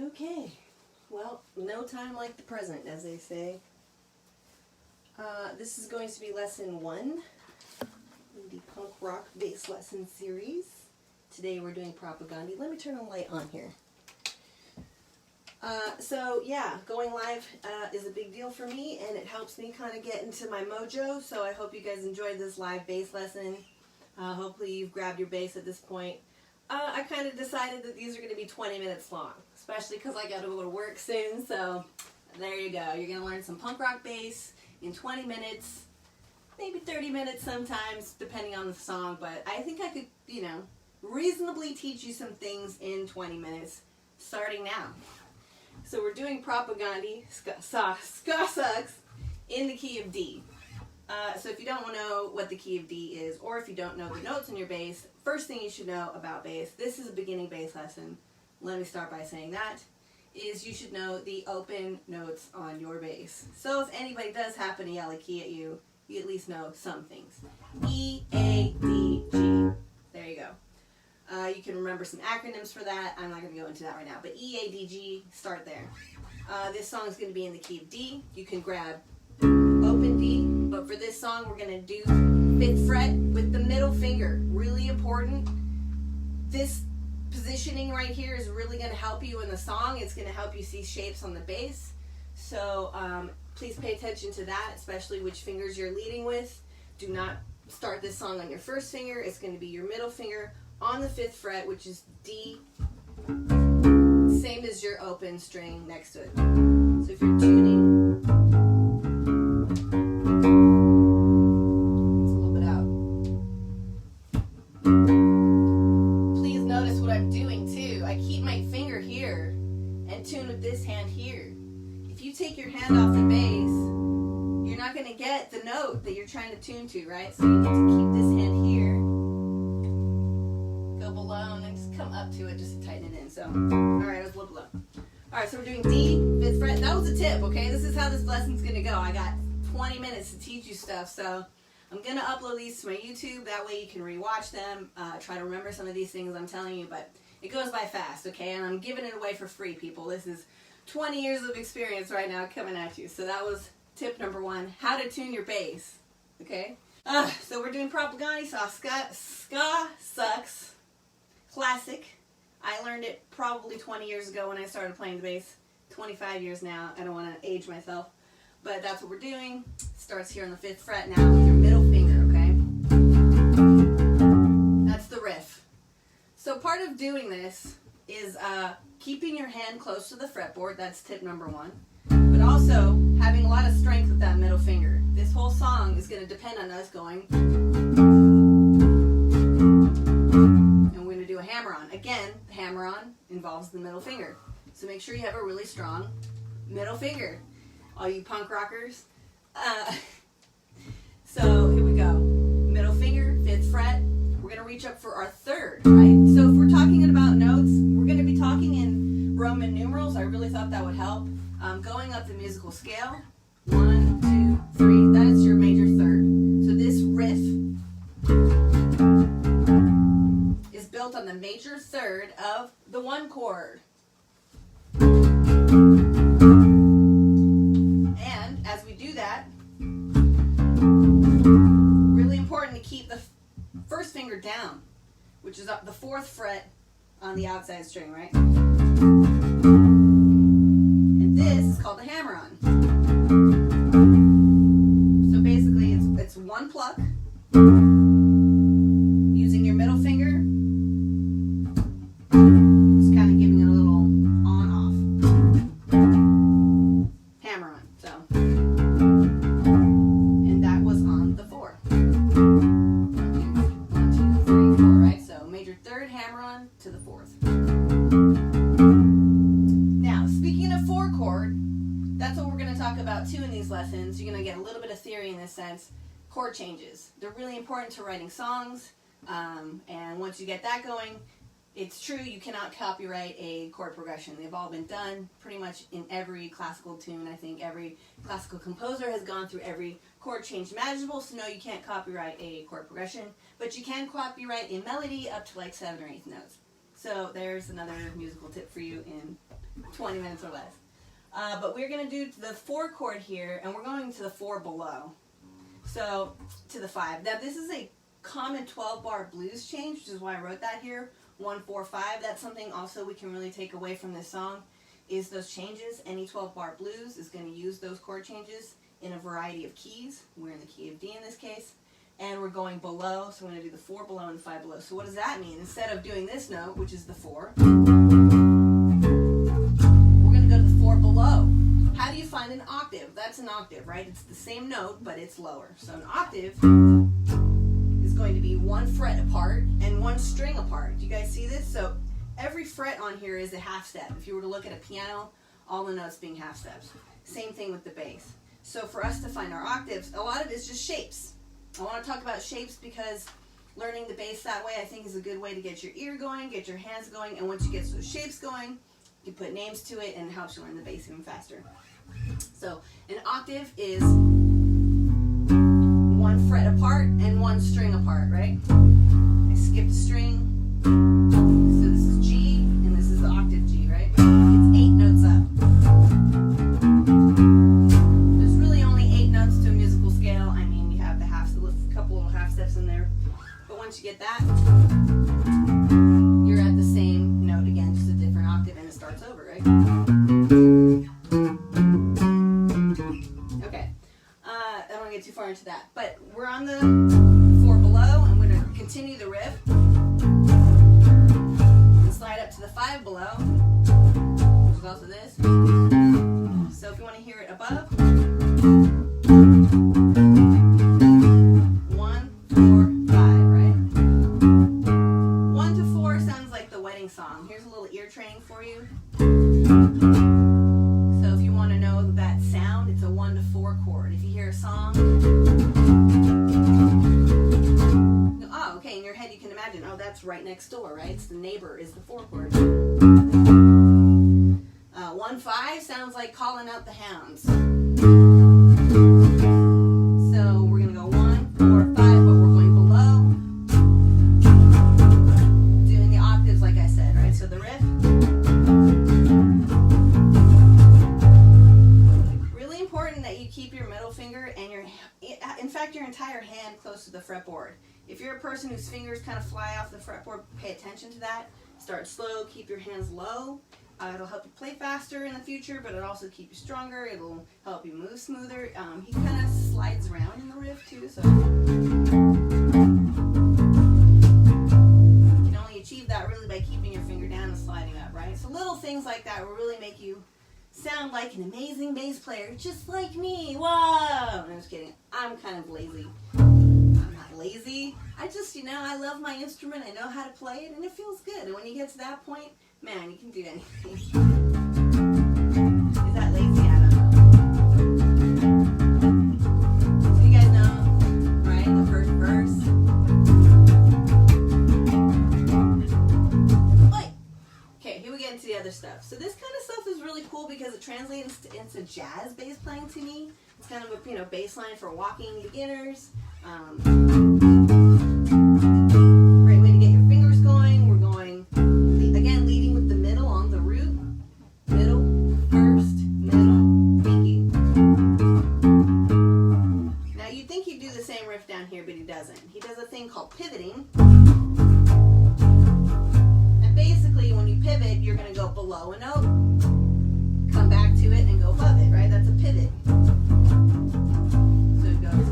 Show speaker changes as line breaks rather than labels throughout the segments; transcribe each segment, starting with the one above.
Okay, well, no time like the present, as they say. This is going to be lesson 1 in the punk rock bass lesson series. Today we're doing Propaganda. Let me turn the light on here. So yeah, going live is a big deal for me, and it helps me kind of get into my mojo. So I hope you guys enjoyed this live bass lesson. Hopefully you've grabbed your bass at this point. I kind of decided that these are going to be 20 minutes long, especially because I got to go to work soon. So there you go. You're going to learn some punk rock bass in 20 minutes, maybe 30 minutes sometimes, depending on the song. But I think I could, reasonably teach you some things in 20 minutes, starting now. So we're doing Propaganda, ska sucks, in the key of D. So if you don't know what the key of D is, or if you don't know the notes in your bass, first thing you should know about bass, this is a beginning bass lesson, let me start by saying that, is you should know the open notes on your bass. So if anybody does happen to yell a key at you, you at least know some things. E, A, D, G. There you go. You can remember some acronyms for that. I'm not going to go into that right now. But E, A, D, G, start there. This song is going to be in the key of D. You can grab open D, but for this song we're going to do 5th fret with the middle finger. Really important. This positioning right here is really going to help you in the song. It's going to help you see shapes on the bass. So please pay attention to that, especially which fingers you're leading with. Do not start this song on your first finger. It's going to be your middle finger on the 5th fret, which is D, same as your open string next to it. So if you're tuning, it's a little bit out. Please notice what I'm doing too. I keep my finger here and tune with this hand here. If you take your hand off the bass, you're not going to get the note that you're trying to tune to, right? So you need to keep this hand here, go below, and then just come up to it just to tighten it in. So, alright, I was a little below. Alright, so we're doing D, 5th fret. That was a tip, okay? This is how this lesson's going to go. I got 20 minutes to teach you stuff, so I'm going to upload these to my YouTube. That way you can rewatch them, try to remember some of these things I'm telling you, but it goes by fast, okay? And I'm giving it away for free, people. This is 20 years of experience right now coming at you. So that was tip number 1, how to tune your bass, okay? So we're doing Propaganda, so ska sucks, classic. I learned it probably 20 years ago when I started playing the bass. 25 years now. I don't want to age myself, but that's what we're doing. Starts here on the 5th fret now with your middle finger, okay? That's the riff. So part of doing this is keeping your hand close to the fretboard. That's tip number 1. But also having a lot of strength with that middle finger. This whole song is going to depend on us going, and we're going to do a hammer-on. Again, the hammer-on involves the middle finger. So make sure you have a really strong middle finger, all you punk rockers. So here we go. Middle finger, 5th fret. We're going to reach up for our 3rd, right? So if we're talking about notes, we're going to be talking in Roman numerals. I really thought that would help. Going up the musical scale, 1, 2, 3, that is your major 3rd. So this riff is built on the major 3rd of the 1 chord. And as we do that, really important to keep the 1st finger down, which is up the 4th fret on the outside string, right? This is called the hammer-on. So basically it's 1 pluck, using your middle finger, just kind of giving it a little on-off. Hammer-on, so. And that was on the 4. 1, 2, 3, 4, right? So major 3rd, hammer-on to the 4th. That's what we're going to talk about too in these lessons. You're going to get a little bit of theory in this sense. Chord changes. They're really important to writing songs. And once you get that going, it's true you cannot copyright a chord progression. They've all been done pretty much in every classical tune. I think every classical composer has gone through every chord change imaginable. So no, you can't copyright a chord progression. But you can copyright a melody up to like 7 or 8 notes. So there's another musical tip for you in 20 minutes or less. But we're going to do the 4 chord here, and we're going to the 4 below. So to the 5. Now this is a common 12-bar blues change, which is why I wrote that here. 1, 4, 5. That's something also we can really take away from this song, is those changes. Any 12-bar blues is going to use those chord changes in a variety of keys. We're in the key of D in this case. And we're going below, so we're going to do the 4 below and the 5 below. So what does that mean? Instead of doing this note, which is the 4, we're going to go to the 4 below. How do you find an octave? That's an octave, right? It's the same note, but it's lower. So an octave is going to be 1 fret apart and 1 string apart. Do you guys see this? So every fret on here is a half step. If you were to look at a piano, all the notes being half steps. Same thing with the bass. So for us to find our octaves, a lot of it is just shapes. I want to talk about shapes because learning the bass that way I think is a good way to get your ear going, get your hands going, and once you get those shapes going, you put names to it and it helps you learn the bass even faster. So an octave is 1 fret apart and 1 string apart, right? I skipped a string. So this is G and this is the octave G, right? It's 8 notes up. There's really only 8 notes to a musical scale. I mean, you have the couple little half steps in there. But once you get that, you're at the same note again, just a different octave, and it starts over, right? Okay. I don't want to get too far into that. But we're on the 4 below, and we're going to continue the riff. And slide up to the 5 below, which is also this. So if you want to hear it above, 1, 4, 5, right? 1 to 4 sounds like the wedding song. Here's a little ear training for you. So if you want to know that sound, it's a 1 to 4 chord. If you hear a song, oh, okay, in your head you can imagine, oh, that's right next door, right? It's the neighbor is the 4 chord. 1, 5 sounds like calling out the hounds. So we're going to go 1, 4, 5, but we're going below. Doing the octaves like I said, right? So the riff. Really important that you keep your middle finger and in fact, your entire hand close to the fretboard. If you're a person whose fingers kind of fly off the fretboard, pay attention to that. Start slow, keep your hands low. It'll help you play faster in the future, but it'll also keep you stronger. It'll help you move smoother. He kind of slides around in the riff too, so you can only achieve that really by keeping your finger down and sliding up, right? So little things like that will really make you sound like an amazing bass player, just like me. Whoa! I'm just kidding. I'm kind of lazy. I'm not lazy. I just, I love my instrument. I know how to play it, and it feels good. And when you get to that point, man, you can do anything. Is that lazy? I don't know. So you guys know, right? The first verse. Wait. Okay, here we get into the other stuff. So this kind of stuff is really cool because it translates into jazz bass playing to me. It's kind of a bass line for walking beginners. Great way to get your fingers going. We're going again, leading with the middle on the root. Middle, first, middle, pinky. Now you'd think he'd do the same riff down here, but he doesn't. He does a thing called pivoting. And basically when you pivot, you're going to go below a note, come back to it, and go above it, right? That's a pivot. So it goes.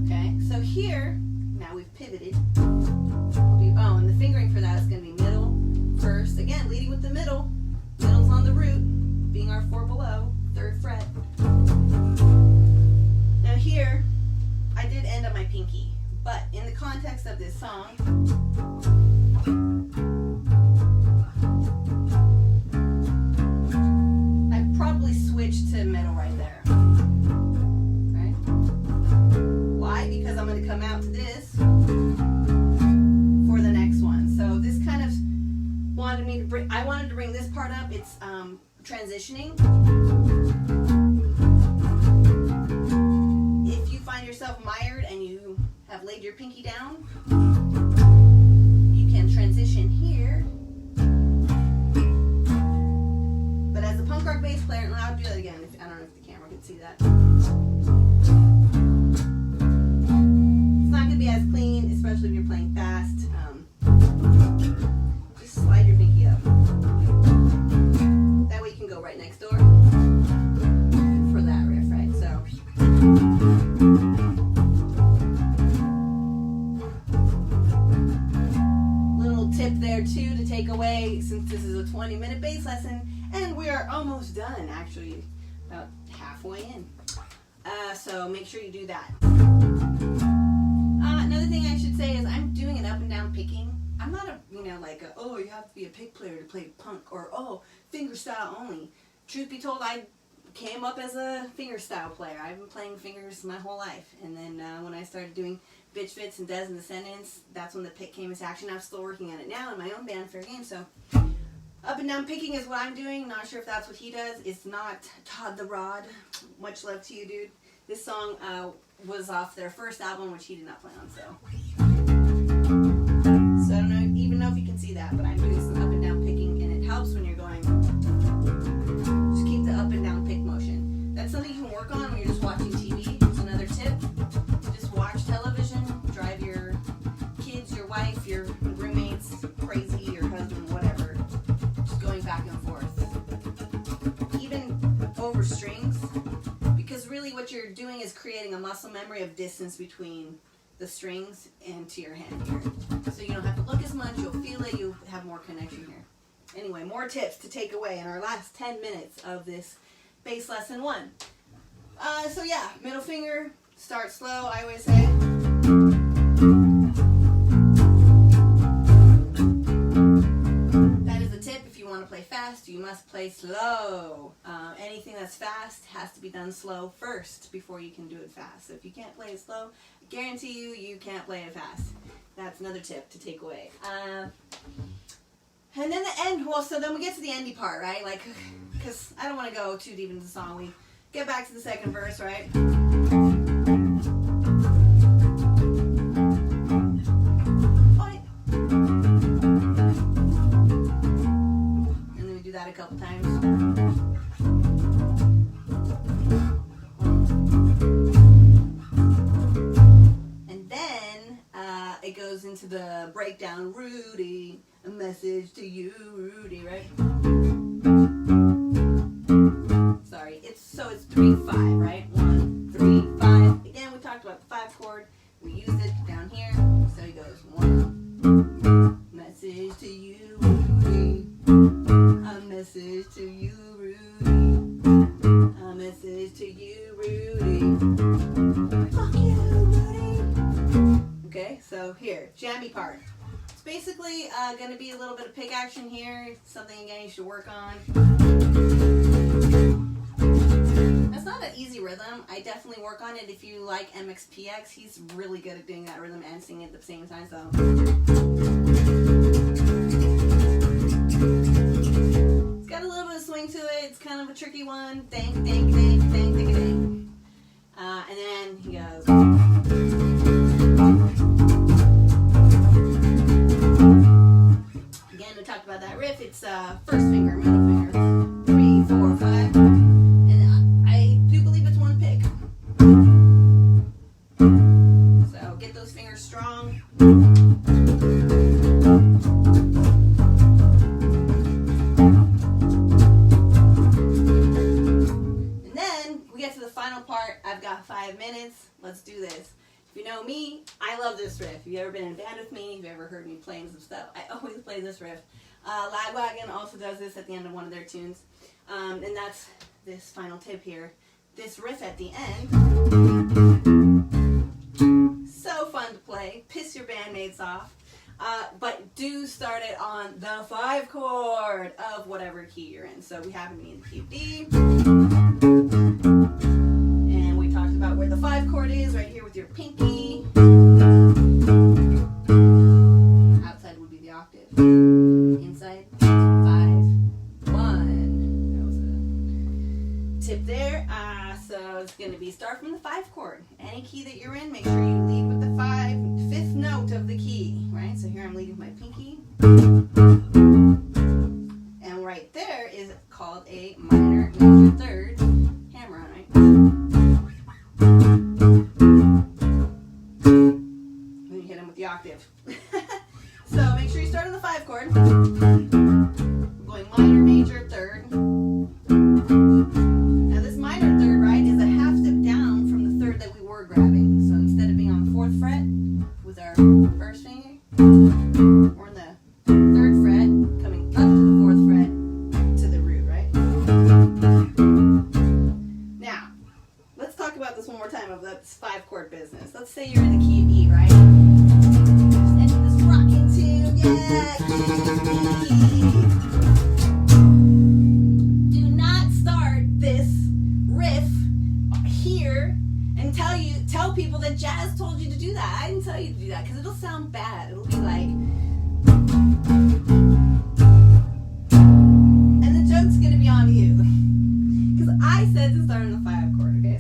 Okay, so here, now we've pivoted. And the fingering for that is going to be middle, first, again, leading with the middle. Middle's on the root, being our 4 below, 3rd fret. Now here, I did end up my pinky, but in the context of this song, I probably switched to middle right there. Right? Why? Because I'm going to come out to this for the next one. So this kind of I wanted to bring this part up. It's transitioning. If you find yourself mired and you have laid your pinky down, position here. But as a punk rock bass player, and I'll do that again. I don't know if the camera can see that. It's not going to be as clean, especially if you're playing fast. Just slide your pinky up. That way you can go right next door for that riff, right? So. Little tip there too to take away, since this is a 20-minute bass lesson, and we are almost done, actually, about halfway in. So make sure you do that. Another thing I should say is I'm doing an up and down picking. I'm not a, like, oh, you have to be a pick player to play punk, or, oh, finger style only. Truth be told, I came up as a finger style player. I've been playing fingers my whole life. And then when I started doing Bitch Fits and Des and Descendants, that's when the pick came into action. I'm still working on it now in my own band, Fair Game. So up and down picking is what I'm doing. Not sure if that's what he does. It's not Todd the Rod. Much love to you, dude. This song was off their first album, which he did not play on. So I don't even know if you can see that, but I'm doing some up and down picking, and it helps when you're going. Just keep the up and down pick motion. That's something you can work on when you're just watching TV. It's another tip. Just watch television, drive your kids, your wife, your roommates crazy, your husband, whatever. Just going back and forth. Even over strings, because really what you're doing is creating a muscle memory of distance between the strings and to your hand here. So you don't have to look as much, you'll feel it, you have more connection here. Anyway, more tips to take away in our last 10 minutes of this bass lesson 1. So yeah, middle finger, start slow, I always say. That is a tip. If you want to play fast, you must play slow. Anything that's fast has to be done slow first before you can do it fast. So if you can't play it slow, I guarantee you can't play it fast. That's another tip to take away. And then the end, well, so then we get to the endy part, right? Like, because I don't want to go too deep into the song. We get back to the second verse, right? And then we do that a couple times. And then it goes into the breakdown, Rudy. A message to you, Rudy, right? Sorry, it's 3-5, right? 1, 3, 5. Again, we talked about the 5 chord. We used it down here. So he goes 1. Message to you, Rudy. A message to you, Rudy. A message to you, Rudy. Fuck you, Rudy. Okay, so here, jammy part. Basically going to be a little bit of pick action here. Something again you should work on. That's not an easy rhythm. I definitely work on it. If you like MXPX, he's really good at doing that rhythm and singing at the same time. So it's got a little bit of swing to it. It's kind of a tricky one. Dang, dang, dang, dang, dang, dang. And then he goes. We talked about that riff. It's first finger, middle finger, 3, 4, 5, and I do believe it's one pick. So get those fingers strong. And then we get to the final part. I've got 5 minutes. Let's do this. If you know me, I love this riff. If you've ever been in a band with me, if you've ever heard me playing some stuff, I always play this riff. Lagwagon also does this at the end of one of their tunes. And that's this final tip here. This riff at the end, so fun to play. Piss your bandmates off. But do start it on the 5 chord of whatever key you're in. So we happen to be in the key of D. And we talked about where the 5 chord is, right here with your pinky. Outside would be the octave. Inside, 5, 1. That was a tip there. So it's going to be start from the 5 chord. Any key that you're in, make sure you lead with the 5th note of the key, right? So here I'm leading with my pinky. grabbing. So instead of being on the 4th fret with our first finger, we're on the 3rd fret, coming up to the 4th fret to the root, right? Now, let's talk about this one more time of this 5-chord business. Let's say you're in the key of E, right? Just enter this rocking tune, yeah, key of E. Do not start this riff here and tell people that Jazz told you to do that. I didn't tell you to do that because it'll sound bad. It'll be like, and the joke's gonna be on you because I said to start on the 5 chord. Okay,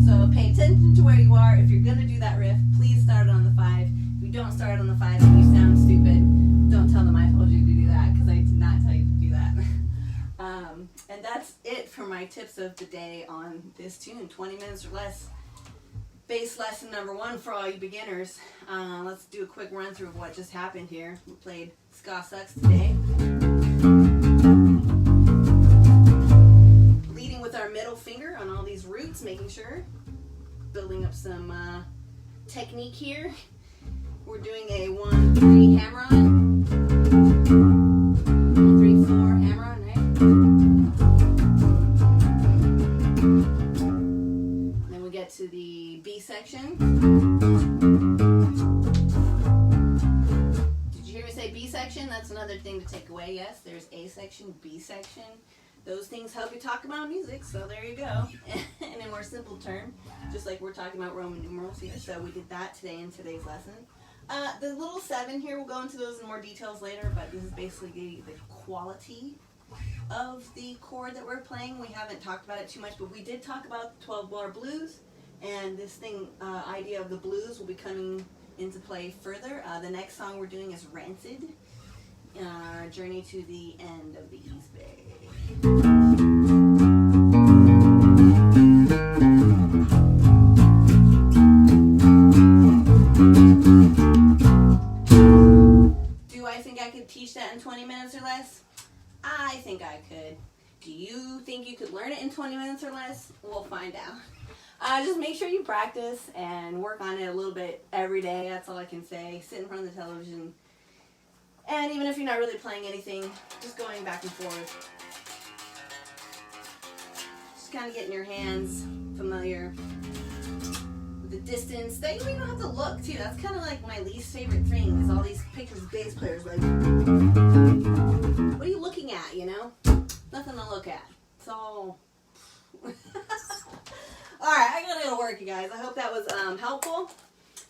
so pay attention to where you are. If you're gonna do that riff, please start it on the 5. If you don't start it on the 5 and you sound stupid, don't tell them I told you to do that because I did not tell you to do that. And that's it for my tips of the day on this tune. 20 minutes or less. Bass lesson number 1 for all you beginners. Let's do a quick run through of what just happened here. We played SKA Sucks today. Leading with our middle finger on all these roots, making sure. Building up some technique here. We're doing a 1-3 hammer-on. 1-3-4 hammer-on, right? Then we get to the B section. Did you hear me say B section? That's another thing to take away. Yes, there's A section, B section. Those things help you talk about music, so there you go. In a more simple term, just like we're talking about Roman numerals here. So we did that today in today's lesson. The little 7 here, we'll go into those in more details later, but this is basically the quality of the chord that we're playing. We haven't talked about it too much, but we did talk about 12-bar blues, and this idea of the blues will be coming into play further. The next song we're doing is Rancid, Journey to the End of the East Bay. Do I think I could teach that in 20 minutes or less? I think I could. Do you think you could learn it in 20 minutes or less? We'll find out. Just make sure you practice and work on it a little bit every day. That's all I can say. Sit in front of the television. And even if you're not really playing anything, just going back and forth. Just kind of getting your hands familiar with the distance. They don't even have to look, too. That's kind of like my least favorite thing is all these pictures of bass players like, what are you looking at, you know? Nothing to look at. It's all... Alright, I gotta go to work, you guys. I hope that was helpful.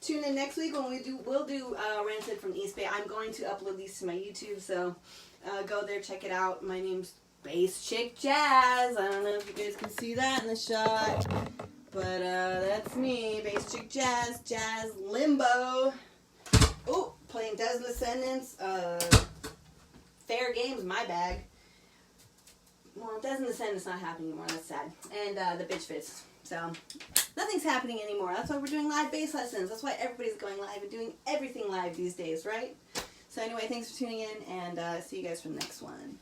Tune in next week when we'll do Rancid from East Bay. I'm going to upload these to my YouTube, so go there, check it out. My name's Bass Chick Jazz. I don't know if you guys can see that in the shot, but that's me, Bass Chick Jazz, Jazz Limbo. Oh, playing Dozen Descendants. Fair Game's my bag. Well, Dozen Descendants not happening anymore. That's sad. And the Bitch Fits. So, nothing's happening anymore. That's why we're doing live bass lessons. That's why everybody's going live and doing everything live these days, right? So anyway, thanks for tuning in, and see you guys for the next one.